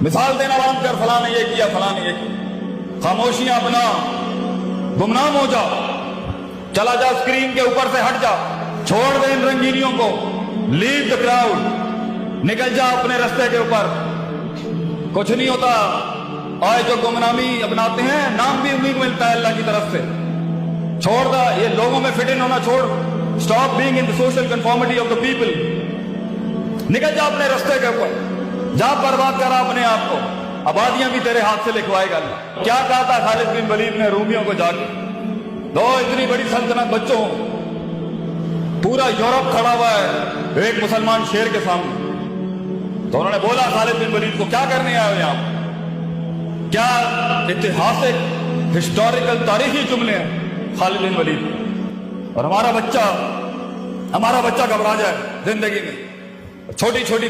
مثال دینا باندھ کر فلاں نے یہ کیا فلاں نے یہ کیا. خاموشیاں اپنا گمنام ہو جا, چلا جا اسکرین کے اوپر سے ہٹ جا, چھوڑ دے ان رنگینیوں کو, لیو دا کراؤڈ, نکل جا اپنے رستے کے اوپر. کچھ نہیں ہوتا, آج جو گمنامی اپناتے ہیں نام بھی انہیں کو ملتا ہے اللہ کی طرف سے. چھوڑ دا یہ لوگوں میں فٹ ان ہونا چھوڑ, stop being in the social conformity of the people. نکل جا اپنے رستے کے اوپر, جا برباد کرا اپنے آپ کو, آبادیاں بھی تیرے ہاتھ سے لکھوائے گا اللہ. کیا کہا تھا خالد بن ولید نے رومیوں کو جا کے, دو اتنی بڑی سلطنت بچوں, پورا یورپ کھڑا ہوا ہے ایک مسلمان شیر کے سامنے. تو انہوں نے بولا خالد بن ولید کو, کیا کرنے آئے ہو یہاں؟ کیا اتہاسک ہسٹوریکل تاریخی جملے ہیں خالد بن ولید. اور ہمارا بچہ گھبرا جائے زندگی میں, چھوٹی چھوٹی